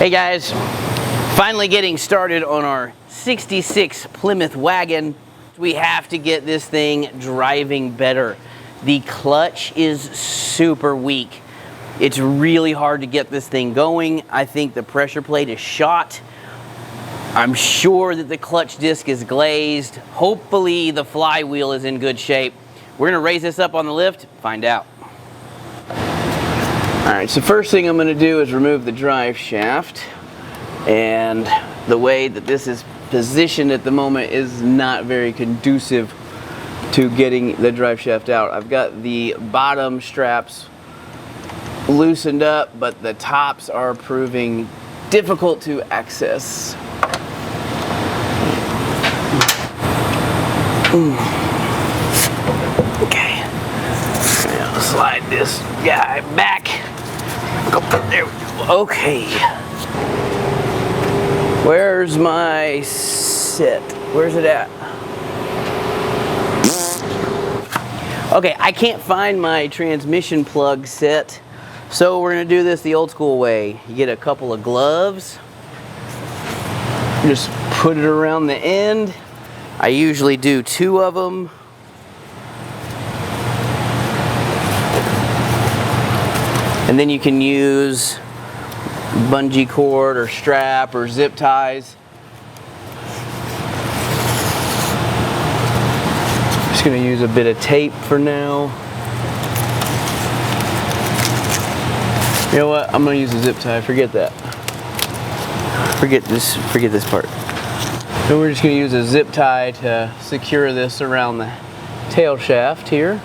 Hey guys, finally getting started on our 66 Plymouth Wagon. We have to get this thing driving better. The clutch is super weak. It's really hard to get this thing going. I think the pressure plate is shot. I'm sure that the clutch disc is glazed. Hopefully the flywheel is in good shape. We're gonna raise this up on the lift, find out. All right, so first thing I'm gonna do is remove the drive shaft. And the way that this is positioned at the moment is not very conducive to getting the drive shaft out. I've got the bottom straps loosened up, but the tops are proving difficult to access. Okay, now slide this guy back. There we go. Okay. Where's my set? Where's it at? Okay, I can't find my transmission plug set, so we're gonna do this the old school way. You get a couple of gloves, just put it around the end. I usually do 2 of them. And then you can use bungee cord or strap or zip ties. Just gonna use a bit of tape for now. You know what? I'm gonna use a zip tie. Forget that. Forget this part. So we're just gonna use a zip tie to secure this around the tail shaft here.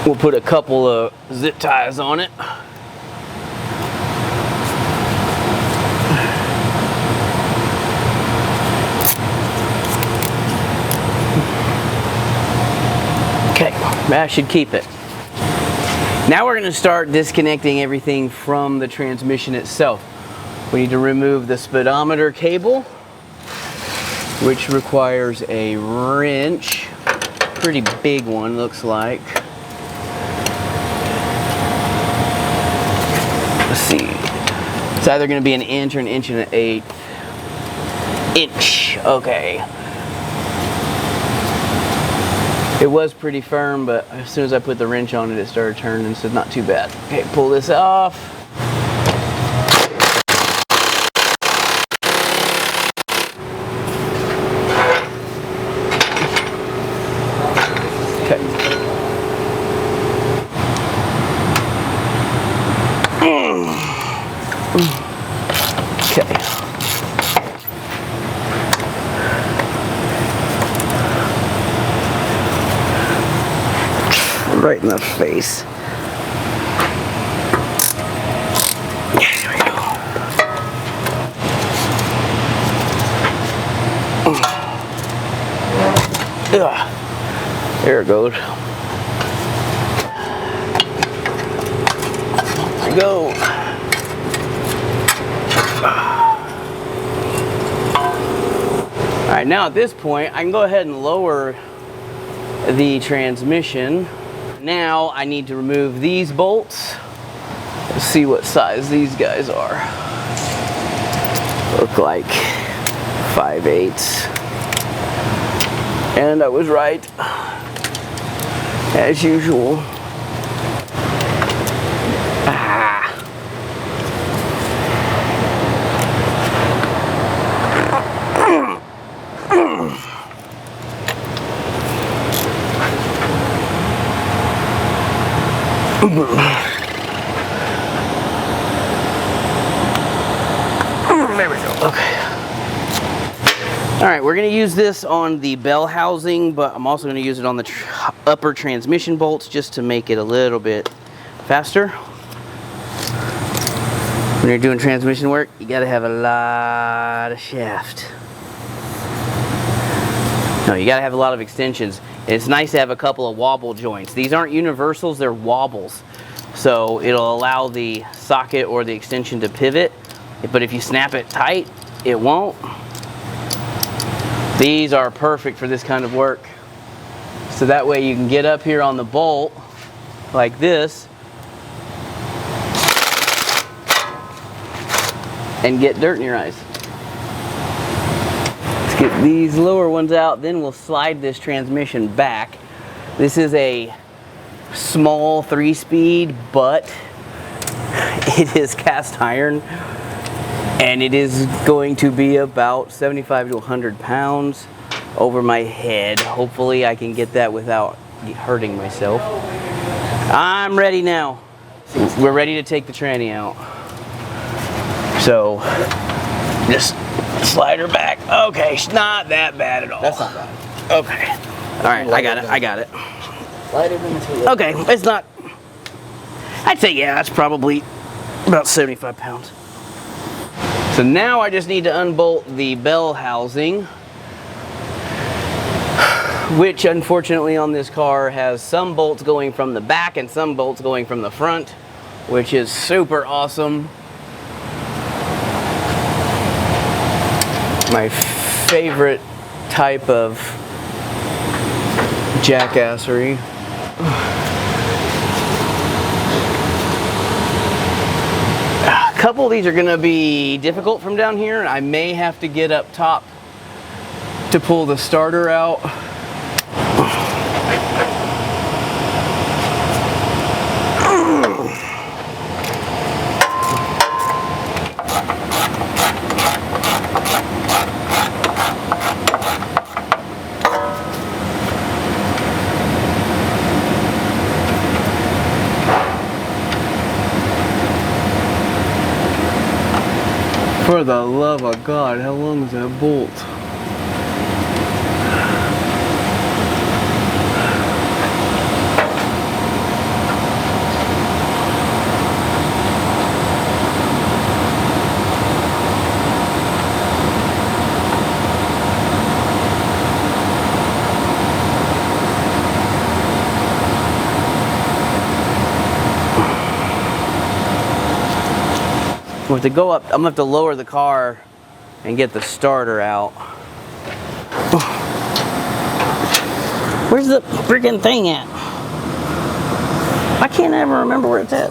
We'll put a couple of zip ties on it. Okay, that should keep it. Now we're going to start disconnecting everything from the transmission itself. We need to remove the speedometer cable, which requires a wrench. Pretty big one, looks like. Let's see. It's either going to be an inch or an inch and an eighth. Inch. Okay. It was pretty firm, but as soon as I put the wrench on it, it started turning, so not too bad. Okay, pull this off. Okay. Okay. Right in the face. Yeah, there we go. There it goes. There we go. All right, now at this point, I can go ahead and lower the transmission. Now I need to remove these bolts. Let's see what size these guys are. Look like 5/8. And I was right, as usual. There we go. Okay. All right, we're going to use this on the bell housing, but I'm also going to use it on the upper transmission bolts just to make it a little bit faster. When you're doing transmission work, you got to have a lot of shaft. No, you got to have a lot of extensions. It's nice to have a couple of wobble joints. These aren't universals, they're wobbles. So it'll allow the socket or the extension to pivot, but if you snap it tight, it won't. These are perfect for this kind of work. So that way you can get up here on the bolt like this and get dirt in your eyes. Let's get these lower ones out, then we'll slide this transmission back. This is a small 3-speed, but it is cast iron, and it is going to be about 75 to 100 pounds over my head. Hopefully I can get that without hurting myself. I'm ready now. We're ready to take the tranny out. So just slide her back. Okay, it's not that bad at all. That's not bad. Okay. All right, I got it. Lighter than the two. Okay, it's not. I'd say, yeah, that's probably about 75 pounds. So now I just need to unbolt the bell housing, which unfortunately on this car has some bolts going from the back and some bolts going from the front, which is super awesome. My favorite type of jackassery. A couple of these are going to be difficult from down here. I may have to get up top to pull the starter out. For the love of God, how long is that bolt? I'm going to go up, I'm going to have to lower the car and get the starter out. Where's the freaking thing at? I can't ever remember where it's at.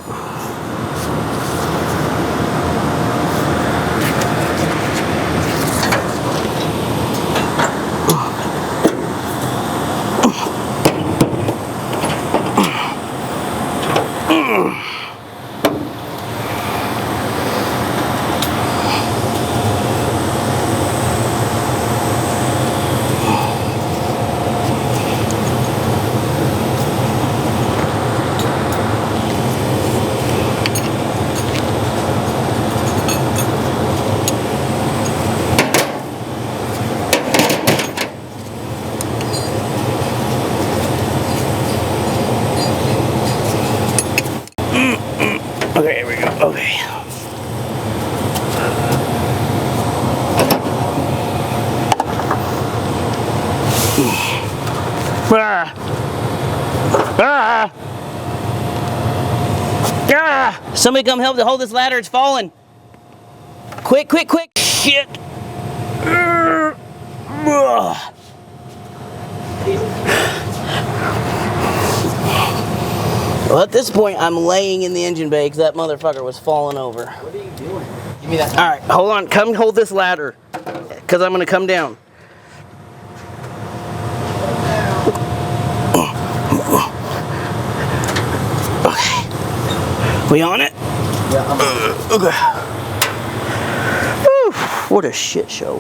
Okay, here we go. Okay. Ah. Ah. Ah. Somebody come help to hold this ladder, it's falling. Quick, quick, quick. Shit. Well, at this point, I'm laying in the engine bay because that motherfucker was falling over. What are you doing? Give me that. All right, hold on. Come hold this ladder because I'm going to come down. Okay. We on it? Yeah, I'm on it. Okay. Whew, what a shit show.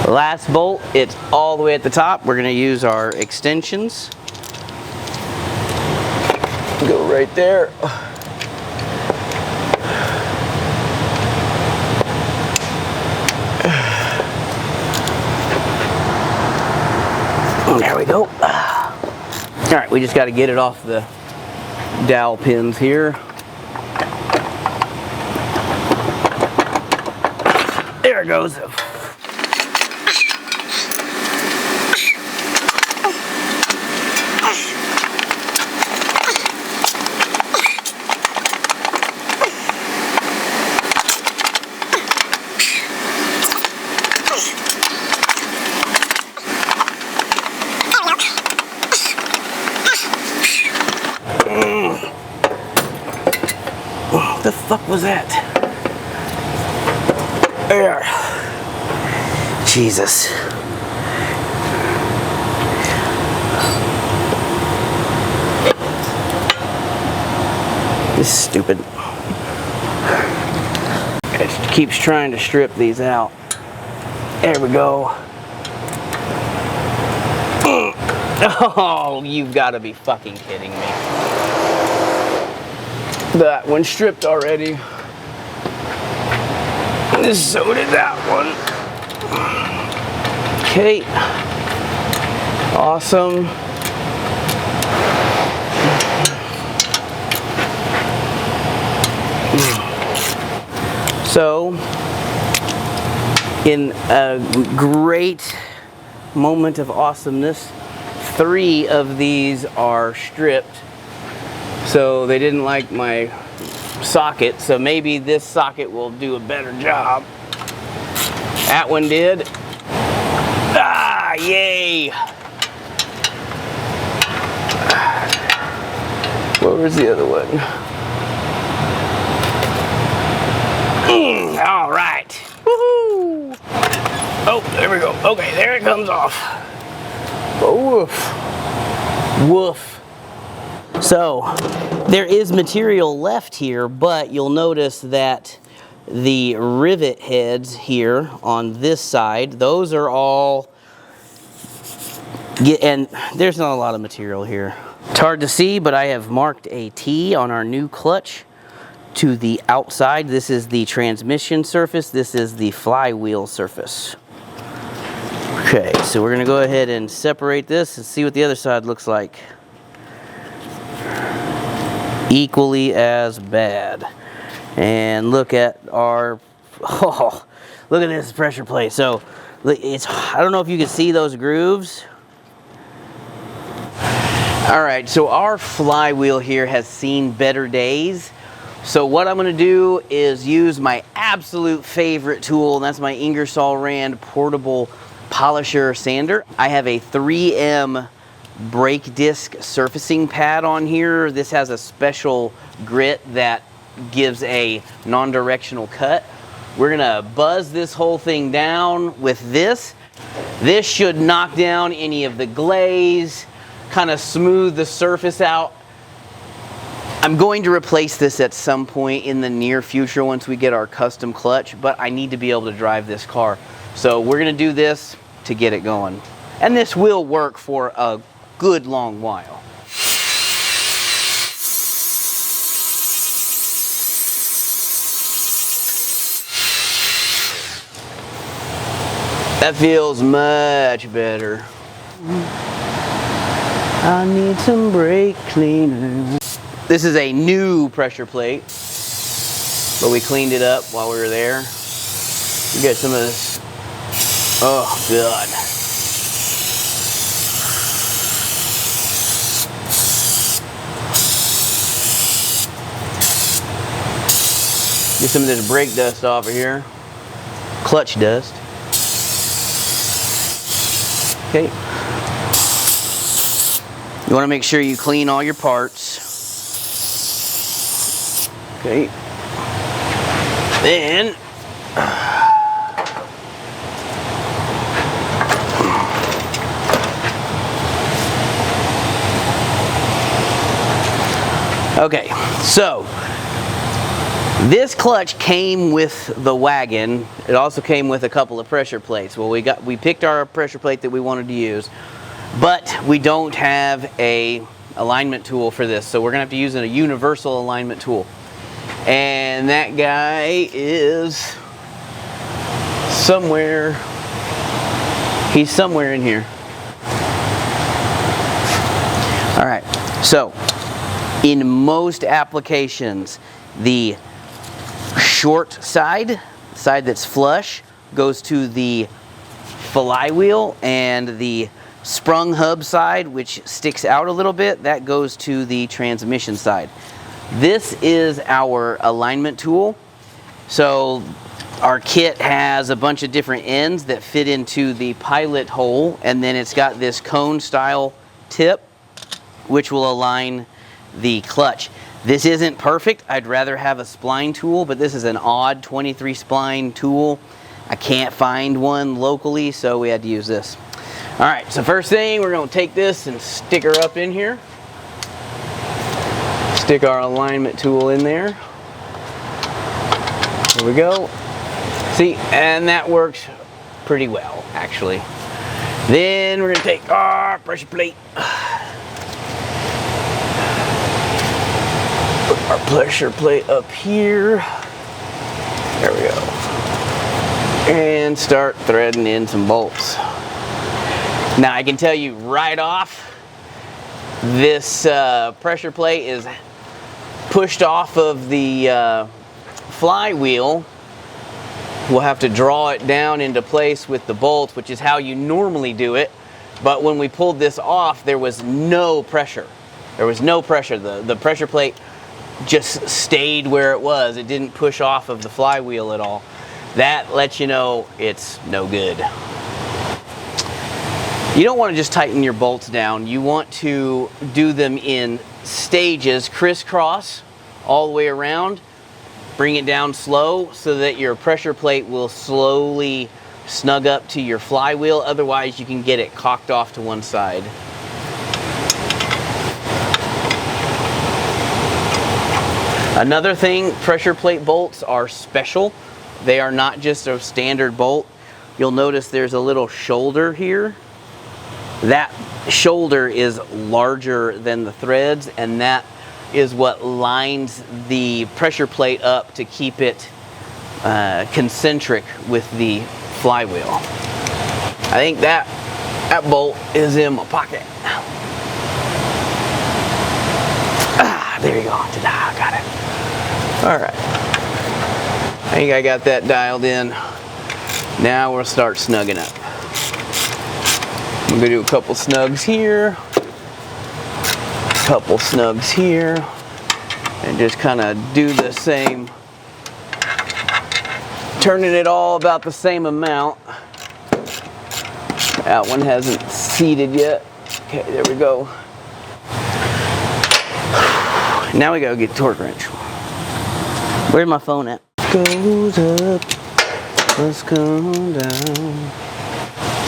Last bolt, it's all the way at the top. We're going to use our extensions. Go right there. There we go. All right, we just got to get it off the dowel pins here. There it goes. What the fuck was that? There. Jesus. This is stupid. It keeps trying to strip these out. There we go. Oh, you've got to be fucking kidding me. That one stripped already. So did that one. Okay. Awesome. So, in a great moment of awesomeness, 3 of these are stripped. So they didn't like my socket, so maybe this socket will do a better job. That one did. Ah, yay! Where was the other one? All right. Woohoo! Oh, there we go. Okay, there it comes off. Oh, woof. Woof. So, there is material left here, but you'll notice that the rivet heads here on this side, those are all, and there's not a lot of material here. It's hard to see, but I have marked a T on our new clutch to the outside. This is the transmission surface. This is the flywheel surface. Okay, so we're gonna go ahead and separate this and see what the other side looks like. Equally as bad. And look at our, oh, look at this pressure plate. So it's, I don't know if you can see those grooves. All right, so our flywheel here has seen better days. So what I'm gonna do is use my absolute favorite tool, and that's my Ingersoll Rand portable polisher sander. I have a 3M brake disc surfacing pad on here. This has a special grit that gives a non-directional cut. We're gonna buzz this whole thing down with this. This should knock down any of the glaze, kind of smooth the surface out. I'm going to replace this at some point in the near future once we get our custom clutch, but I need to be able to drive this car. So we're gonna do this to get it going. And this will work for a good long while. That feels much better. I need some brake cleaner. This is a new pressure plate, but we cleaned it up while we were there. You get some of this. Oh, God. Get some of this brake dust off of here. Clutch dust. Okay. You want to make sure you clean all your parts. Okay. Then okay, so this clutch came with the wagon. It also came with a couple of pressure plates. Well, we picked our pressure plate that we wanted to use, but we don't have a alignment tool for this, so we're gonna have to use a universal alignment tool. And that guy is somewhere. He's somewhere in here. All right, so in most applications, the short side that's flush, goes to the flywheel, and the sprung hub side, which sticks out a little bit, that goes to the transmission side. This is our alignment tool. So our kit has a bunch of different ends that fit into the pilot hole, and then it's got this cone style tip which will align the clutch. This isn't perfect. I'd rather have a spline tool, but this is an odd 23 spline tool I can't find one locally, so we had to use this. All right, so first thing, we're gonna take this and stick her up in here. Stick our alignment tool in there. There we go. See, and that works pretty well, actually. Then we're gonna take our pressure plate. Put our pressure plate up here. There we go. And start threading in some bolts. Now I can tell you right off, this pressure plate is pushed off of the flywheel. We'll have to draw it down into place with the bolts, which is how you normally do it. But when we pulled this off, there was no pressure. There was no pressure. The pressure plate just stayed where it was. It didn't push off of the flywheel at all. That lets you know it's no good. You don't want to just tighten your bolts down. You want to do them in stages, crisscross all the way around. Bring it down slow so that your pressure plate will slowly snug up to your flywheel. Otherwise, you can get it cocked off to one side. Another thing, pressure plate bolts are special. They are not just a standard bolt. You'll notice there's a little shoulder here. That shoulder is larger than the threads, and that is what lines the pressure plate up to keep it concentric with the flywheel. I think that bolt is in my pocket. There you go. Ta-da, got it. All right. I think I got that dialed in. Now we'll start snugging up. I'm gonna do a couple snugs here, couple snugs here, and just kind of do the same, turning it all about the same amount. That one hasn't seated yet. Okay, there we go. Now we gotta get the torque wrench. Where's my phone at? Goes up, let's come down.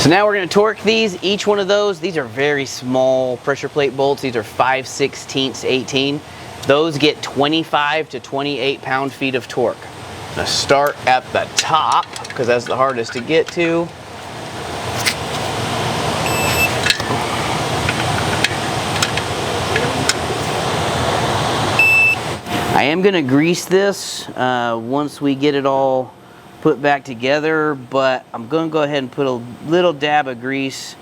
So now we're going to torque these. Each one of those, these are very small pressure plate bolts. These are 5/16 18. Those get 25 to 28 pound-feet of torque. I'm going to start at the top because that's the hardest to get to. I am going to grease this once we get it all put back together, but I'm going to go ahead and put a little dab of grease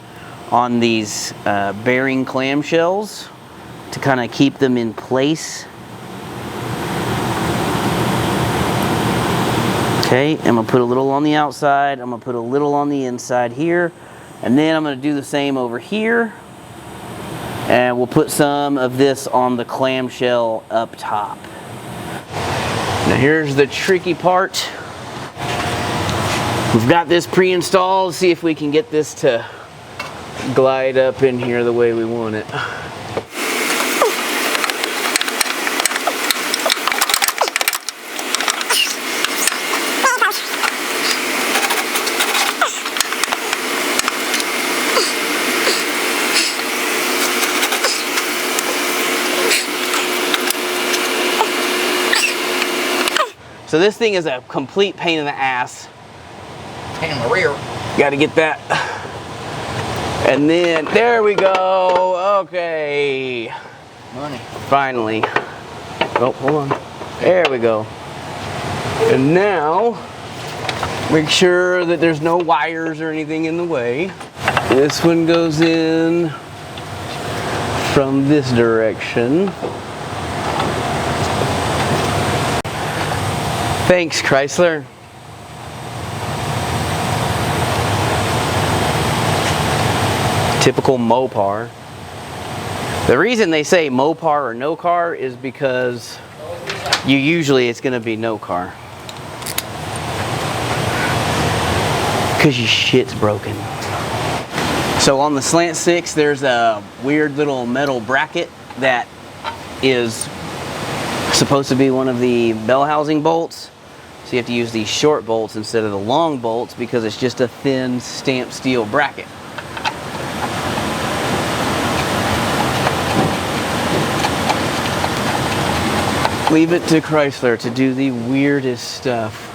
on these bearing clamshells to kind of keep them in place. Okay, I'm going to put a little on the outside, I'm going to put a little on the inside here, and then I'm going to do the same over here, and we'll put some of this on the clamshell up top. Now here's the tricky part. We've got this pre-installed. See if we can get this to glide up in here the way we want it. So this thing is a complete pain in the ass. Pain in the rear. Got to get that. And then, there we go. Okay. Money. Finally. Oh, hold on. There we go. And now, make sure that there's no wires or anything in the way. This one goes in from this direction. Thanks, Chrysler. Typical Mopar. The reason they say Mopar or no car is because usually it's going to be no car. Because your shit's broken. So on the Slant 6, there's a weird little metal bracket that is supposed to be one of the bell housing bolts. So you have to use these short bolts instead of the long bolts because it's just a thin stamped steel bracket. Leave it to Chrysler to do the weirdest stuff.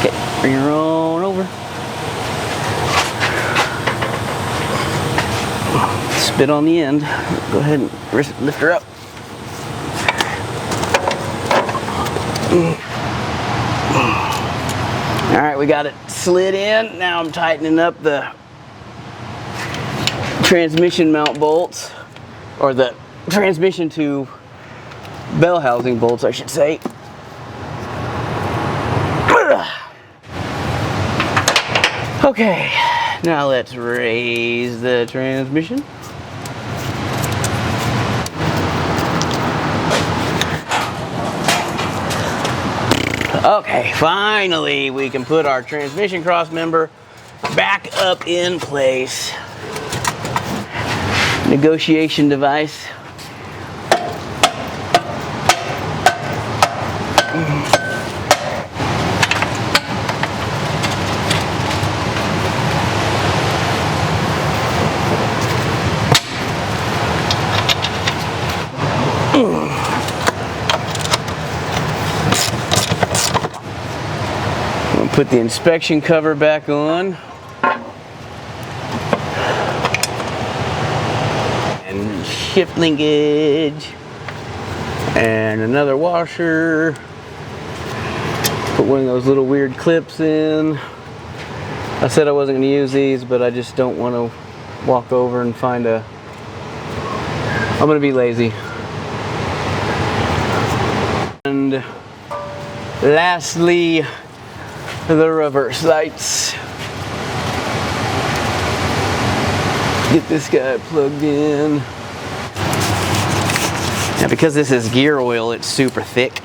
Okay, bring her on over. Spit on the end. Go ahead and lift her up. All right, we got it slid in. Now I'm tightening up the transmission mount bolts, or the transmission to bell housing bolts, I should say. Okay, now let's raise the transmission. Okay, finally we can put our transmission cross member back up in place. Negotiation device. Put the inspection cover back on. And shift linkage. And another washer. Put one of those little weird clips in. I said I wasn't going to use these, but I just don't want to walk over and find a... I'm going to be lazy. And lastly, the reverse lights. Get this guy plugged in. Now because this is gear oil, it's super thick.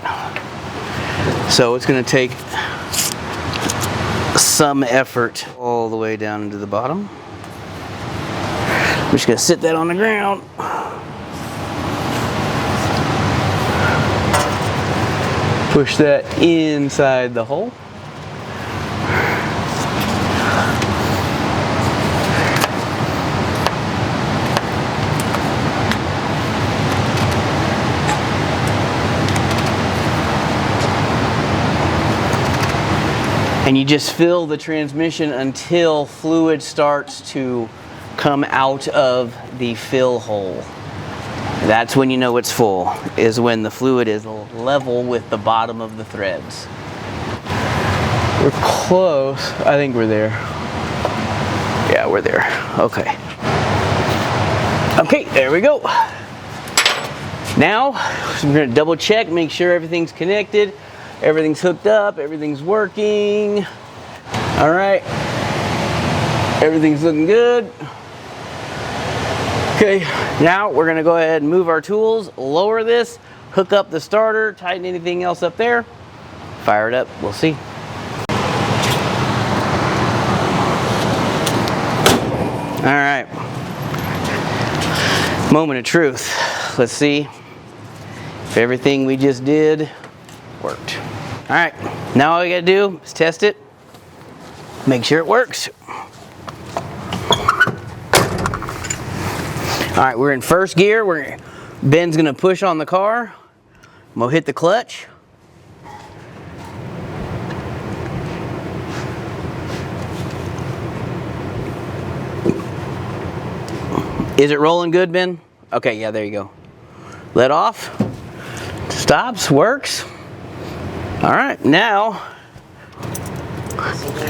So it's going to take some effort all the way down into the bottom. I'm just going to sit that on the ground. Push that inside the hole. And you just fill the transmission until fluid starts to come out of the fill hole. That's when you know it's full, is when the fluid is level with the bottom of the threads. We're close. I think we're there. Yeah, we're there. Okay. Okay, there we go. Now, I'm going to double check, make sure everything's connected. Everything's hooked up, everything's working. All right, everything's looking good. Okay, now we're gonna go ahead and move our tools, lower this, hook up the starter, tighten anything else up there, fire it up, we'll see. All right, moment of truth. Let's see if everything we just did worked. All right, now all we gotta do is test it, make sure it works. All right, we're in first gear. Ben's gonna push on the car. I'm gonna hit the clutch. Is it rolling good, Ben? Okay, yeah, there you go. Let off, stops, works. All right, now,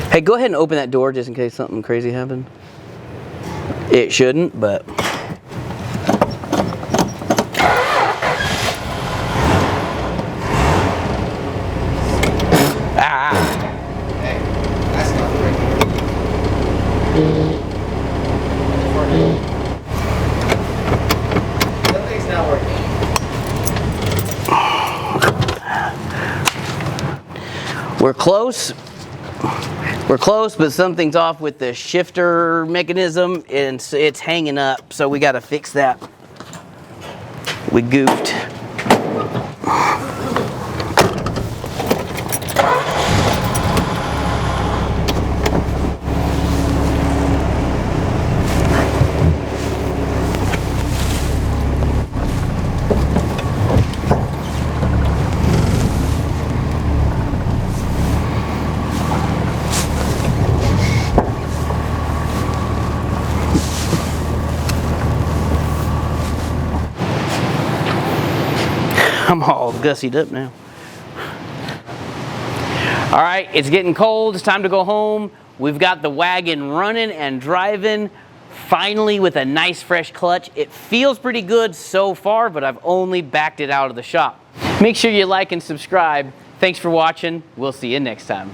hey, go ahead and open that door just in case something crazy happened. It shouldn't, but. Hey, that's not working. Something's not working. close. We're close, but something's off with the shifter mechanism and it's hanging up, so we got to fix that. We goofed. I'm all gussied up now. All right, it's getting cold. It's time to go home. We've got the wagon running and driving, finally with a nice fresh clutch. It feels pretty good so far, but I've only backed it out of the shop. Make sure you like and subscribe. Thanks for watching. We'll see you next time.